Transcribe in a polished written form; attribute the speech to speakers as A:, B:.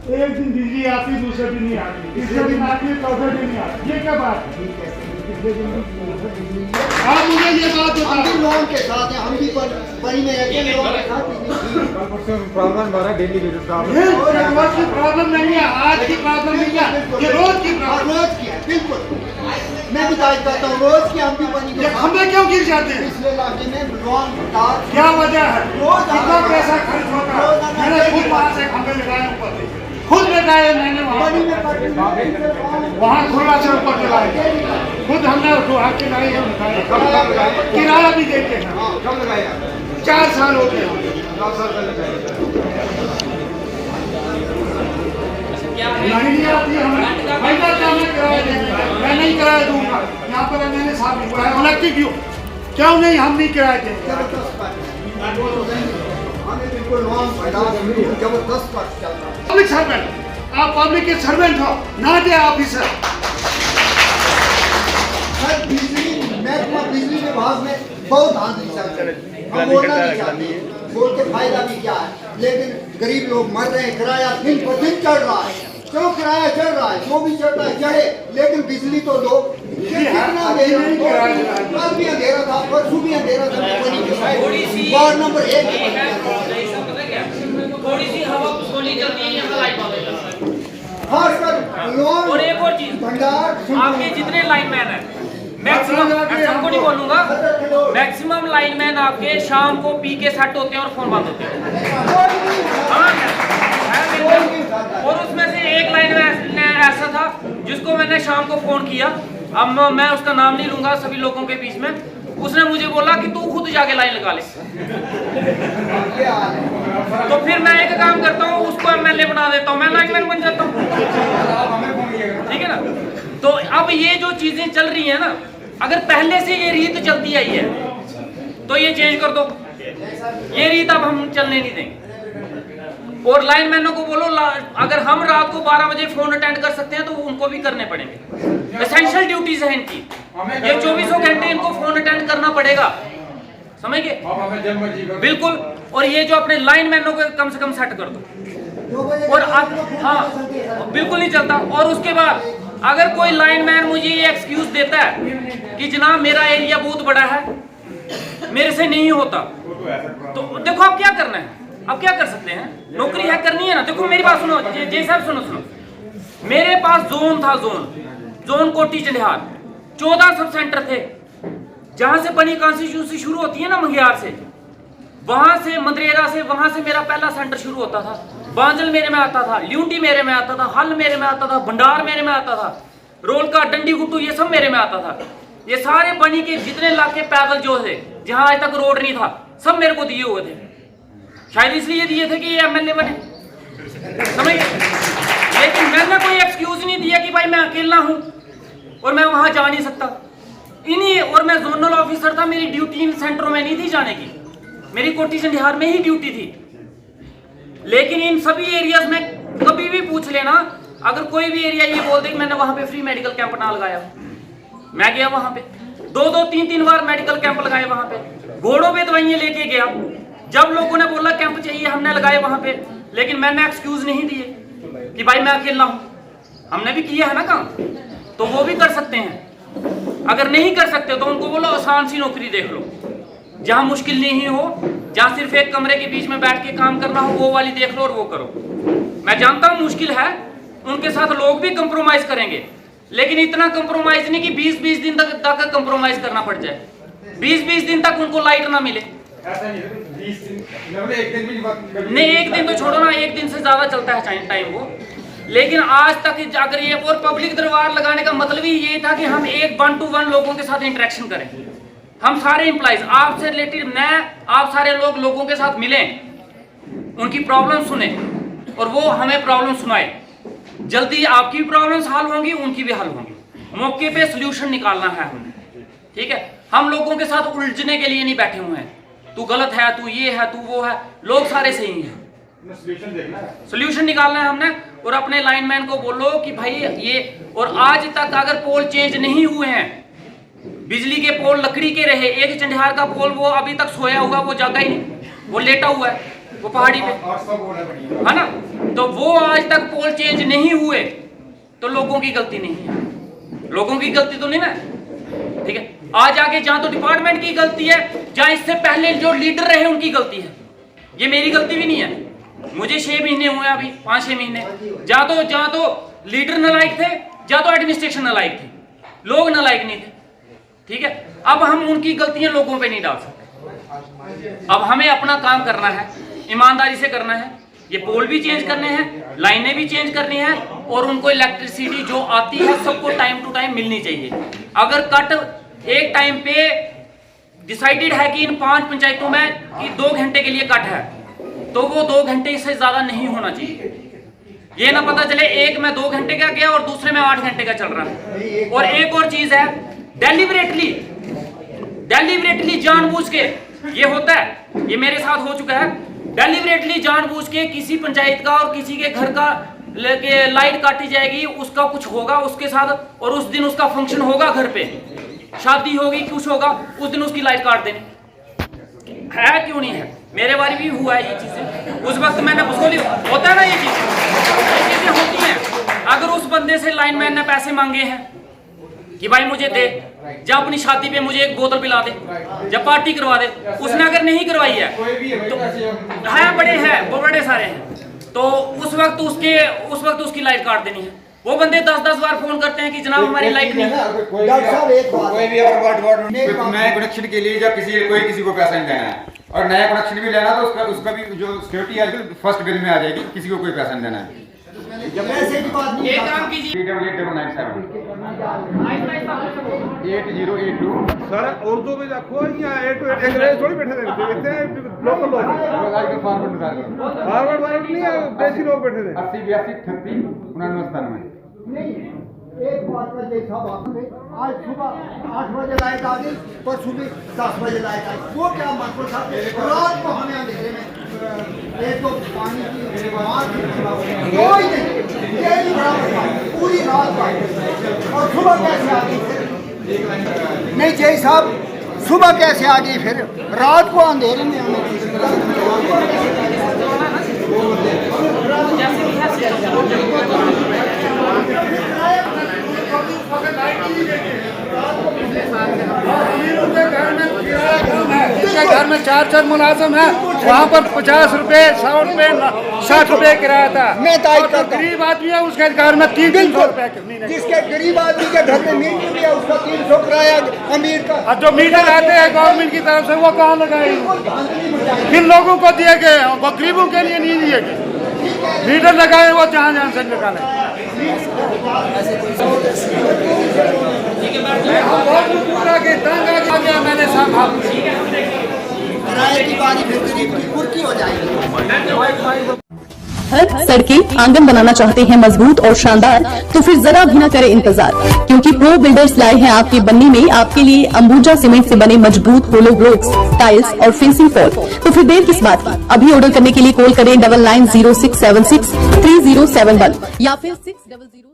A: एक दिन बिजली आती, दूसरे दिन नहीं आती, तीसरे दिन आती, चौथे दिन नहीं आती। ये क्या बात है? आप मुझे ये बात
B: हम
A: बताओ।
B: भी लोगों के साथ हैं, हम भी बड़ी में रहते हैं, लोगों के साथ
C: प्रॉब्लम हमारा डेली बेसिस का
A: ये रोज की प्रॉब्लम नहीं है, आज की प्रॉब्लम नहीं है, ये रोज की
B: हाँ,
A: प्रॉब्लम।
B: रोज की है, बिल्कुल। मैं भी दायित्व करता हूँ, रोज की हम भी बनी
A: ये खंभे क्यों गिर जाते हैं?
B: पिछले इलाके में लॉन्ग तार
A: क्या वजह है?
B: रोज
A: कितना पैसा खर्च होता है? मैंने खुद वहाँ से खंभे लगाए ऊपर, खुद लगाए मैंने
B: बनी में
A: वहाँ खुला से ऊपर चलाए, खुद हमने दुआ किराए किराया भी देते हैं।
C: कब लगाया?
A: 4 साल हो गए।
C: 9 साल पहले लगाया।
A: नहीं आती हमें, पैसा क्या मैं किराया देंगे? मैं नहीं किराया दूंगा। यहाँ पर मैंने साहब बुलाया, इलेक्ट्रिक क्यों नहीं, हम नहीं किराया देंगे।
B: हमें बिल्कुल लॉन्ग जबरदस्त पर चल रहा है।
A: पब्लिक सर्वेंट, आप पब्लिक के सर्वेंट हो, ना दे ऑफिसर।
B: सर बिजली महकमा बिजली विभाग में बहुत आंधी चल रही है, हम बोलना नहीं चाहते, बोल के फायदा भी क्या है, लेकिन गरीब लोग मर रहे हैं, किराया दिन पर दिन चढ़ रहा है। क्यों किराया चढ़ रहा है? जो भी चढ़ रहा है चढ़े, लेकिन बिजली तो दो। कितना दे रहे हैं? कल भी अंधेरा था, परसों भी अंधेरा था, वार्ड नंबर 1
D: थोड़ी सी हवा सोनी चलती है यहाँ लाइट बंद हो जाता है।
B: खासकर लोन
D: और एक और चीज,
B: भंडार
D: आपके जितने लाइनमैन हैं मैक्सिमम, मैं सबको नहीं बोलूंगा, मैक्सिमम लाइनमैन आपके शाम को पी के सेट होते हैं और फोन बंद होते हैं। हाँ, है बिल्कुल। और उसमें से एक लाइनमैन ऐसा था जिसको मैंने शाम को फोन किया, अब मैं उसका नाम नहीं लूंगा सभी लोगों के बीच में, उसने मुझे बोला कि तू खुद जाके लाइन लगा ले। तो फिर मैं एक काम करता हूँ, उसको एमएलए बना देता हूँ, मैं लाइनमैन बन जाता हूँ, ठीक है ना। तो अब ये जो चीजें चल रही है ना, अगर पहले से ये रीत चलती आई है तो ये चेंज कर दो, ये रीत अब हम चलने नहीं देंगे। और लाइनमैनों को बोलो अगर हम रात को 12 बजे फोन अटेंड कर सकते हैं तो उनको भी करने पड़ेंगे, एसेंशियल ड्यूटीज है इनकी, ये 24 घंटे इनको फोन अटेंड करना पड़ेगा, समझ गए? बिल्कुल। और ये जो अपने लाइनमैनों को कम से कम सेट कर दो, और हाँ बिल्कुल नहीं चलता। और उसके बाद अगर कोई लाइनमैन मुझे ये एक्सक्यूज देता है कि जनाब मेरा एरिया बहुत बड़ा है, मेरे से नहीं होता, तो देखो आप क्या करना है, आप क्या कर सकते हैं, नौकरी है करनी है ना। देखो मेरी बात सुनो जय साहब, सुनो, मेरे पास जोन था, जोन कोटी चंडिहार, 14 सब सेंटर थे, जहां से बनी कॉन्स्टिट्यूंसी शुरू होती है ना मंगियार से, वहां से मंदरेरा से, वहां से मेरा पहला सेंटर शुरू होता था। बांजल मेरे में आता था, ल्यूटी मेरे में आता था, हल मेरे में आता था, भंडार मेरे में आता था, रोलका, डंडी गुट्टू, ये सब मेरे में आता था। ये सारे बनी के जितने इलाके पैदल जो थे, जहां आज तक रोड नहीं था, सब मेरे को दिए हुए थे। शायद इसलिए दिए थे कि ये एमएलए बने, समझ। लेकिन मैंने कोई एक्सक्यूज नहीं दिया कि भाई मैं अकेला हूं और मैं वहां जा नहीं सकता। इन्हीं, और मैं जोनल ऑफिसर था, मेरी ड्यूटी इन सेंटरों में नहीं थी जाने की, मेरी कोटी चंडिहार में ही ड्यूटी थी। लेकिन इन सभी एरियाज में कभी भी पूछ लेना, अगर कोई भी एरिया ये बोल दे कि मैंने वहां पे फ्री मेडिकल कैंप ना लगाया, मैं गया वहां पे 2-2, 3-3 बार मेडिकल कैंप लगाए वहां पे, घोड़ों पे दवाइयां लेके गया। जब लोगों ने बोला कैंप चाहिए, हमने लगाए वहां पे, लेकिन मैंने एक्सक्यूज नहीं दिए कि भाई मैं अकेला हूं। हमने भी किया है ना काम, तो वो भी कर सकते हैं। अगर नहीं कर सकते तो उनको बोलो आसान सी नौकरी देख लो, जहां मुश्किल नहीं हो, जहां सिर्फ एक कमरे के बीच में बैठ के काम करना हो, वो वाली देख लो और वो करो। मैं जानता हूं मुश्किल है, उनके साथ लोग भी कंप्रोमाइज करेंगे, लेकिन इतना कंप्रोमाइज नहीं कि 20-20 दिन तक कंप्रोमाइज करना पड़ जाए, 20-20 दिन तक उनको लाइट ना मिले। नहीं, एक दिन तो छोड़ो ना, एक दिन से ज्यादा चलता है टाइम वो। लेकिन आज तक अगर ये, और पब्लिक दरबार लगाने का मतलब ही ये था कि हम एक 1-to-1 लोगों के साथ इंटरेक्शन करें। हम सारे एम्प्लॉइज, आपसे रिलेटेड मैं, आप सारे लोगों के साथ मिलें, उनकी प्रॉब्लम सुने और वो हमें प्रॉब्लम सुनाए। जल्दी आपकी भी प्रॉब्लम्स हल होंगी, उनकी भी हल होंगी, मौके पे सोल्यूशन निकालना है हमें, ठीक है। हम लोगों के साथ उलझने के लिए नहीं बैठे हुए हैं, तू गलत है, तू ये है, तू वो है, लोग सारे सही हैं, सोल्यूशन निकालना है हमने। और अपने लाइनमैन को बोलो कि भाई ये, और आज तक अगर पोल चेंज नहीं हुए हैं, बिजली के पोल लकड़ी के रहे, एक चंडिहार का पोल वो अभी तक सोया हुआ, वो जगा ही नहीं, वो लेटा हुआ है, वो पहाड़ी पे,
C: 800 बोर्ड है बढ़िया।
D: है ना। तो वो आज तक पोल चेंज नहीं हुए तो लोगों की गलती नहीं है, लोगों की गलती तो नहीं ना, ठीक है। आज आके जहां तो डिपार्टमेंट की गलती है, जहां इससे पहले जो लीडर रहे उनकी गलती है, ये मेरी गलती भी नहीं है। मुझे 6 महीने हुए अभी, 5-6 महीने। जहां तो लीडर नालायक थे, जहां तो एडमिनिस्ट्रेशन नालायक थी, लोग नालायक नहीं थे, ठीक है। अब हम उनकी गलतियां लोगों पे नहीं डाल सकते। अब हमें अपना काम करना है, ईमानदारी से करना है। ये पोल भी चेंज करने हैं, लाइनें भी चेंज करनी है, और उनको इलेक्ट्रिसिटी जो आती है सबको टाइम टू टाइम मिलनी चाहिए। अगर कट एक टाइम पे डिसाइडेड है कि इन 5 पंचायतों में कि 2 घंटे के लिए कट है, तो वो 2 घंटे से ज्यादा नहीं होना चाहिए। ये ना पता चले एक में 2 घंटे का गया और दूसरे में 8 घंटे का चल रहा है। और एक और चीज है, डेलिबरेटली जानबूझ के ये होता है, ये मेरे साथ हो चुका है। डेलिबरेटली जानबूझ के किसी पंचायत का और किसी के घर का लाइट काटी जाएगी, उसका कुछ होगा उसके साथ, और उस दिन उसका फंक्शन होगा, घर पे शादी होगी, कुछ होगा, उस दिन उसकी लाइट काट देनी है। क्यों नहीं है? मेरे बारे भी हुआ है ये चीजें। उस वक्त मैंने उसको होता है ना, ये चीजें होती हैं। अगर उस बंदे से लाइनमैन ने पैसे मांगे हैं कि भाई मुझे दे, जब अपनी शादी पे मुझे एक बोतल पिला दे, जब पार्टी करवा दे, उसने अगर नहीं करवाई है तो है, बड़े हैं वो, बड़े सारे हैं, तो उस वक्त उसकी लाइट काट देनी है। वो बंदे 10-10 बार फोन करते हैं कि जनाब हमारी लाइट नहीं है।
B: डॉक्टर साहब एक बात,
C: कोई भी अगर वार्ड नए कनेक्शन के लिए जब किसी को पैसा नहीं देना है, और नया कनेक्शन भी लेना तो उसका भी जो सिक्योरिटी है फर्स्ट बिल में आ जाएगी, किसी को कोई पैसा नहीं देना है।
B: पैसे की बात नहीं,
D: एक काम कीजिए,
C: 8897 8082
E: सर उर्दू में रखो या ए टू अंग्रेज थोड़ी बैठे थे, इतने लोकल लोग
C: आजकल फॉरवर्ड निकाल करो,
E: हार्वर्ड नहीं है, देसी लोग बैठे थे।
C: 80 82 38 99 97।
B: नहीं एक बात का जैसा बात है, आज सुबह 8 बजे लाइट आ गई, परसों भी 10 बजे लाइट आई, वो क्या मतलब था? रात को हमें अंधेरे में एक तो पानी की बात कोई नहीं, यही बराबर पूरी रात का, और सुबह कैसे आ गई फिर? नहीं जय साहब, सुबह कैसे आ गई फिर? रात को अंधेरे में
A: घर में 4 मुलाजिम है, वहाँ पर 50 रुपए 100 रुपए 60 रुपए किराया था।
B: मैं तायद करता हूँ,
A: गरीब आदमी है, उसके घर में 300 रुपए,
B: जिसके गरीब आदमी के घर में मीटर भी है उसका 300 किराया अमीर का।
A: और जो मीटर आते हैं गवर्नमेंट की तरफ से वो कहाँ लगाए? किन लोगों को दिए गए? वो गरीबों के लिए नहीं दिए गए। मीटर लगाए वो जहाँ से निकाले। पूरा के तंग आ गया मैंने साहब,
B: किराए की बारी फिर गरीब की कुर्की हो जाएगी।
F: घर, सड़कें, आंगन बनाना चाहते हैं मजबूत और शानदार, तो फिर जरा भी न करें इंतजार, क्योंकि प्रो बिल्डर्स लाए हैं आपके बनने में आपके लिए अंबुजा सीमेंट से बने मजबूत होलो ब्लॉक्स, टाइल्स और फेंसिंग फॉल। तो फिर देर किस बात की? अभी ऑर्डर करने के लिए कॉल करें 9906763071 या फिर 600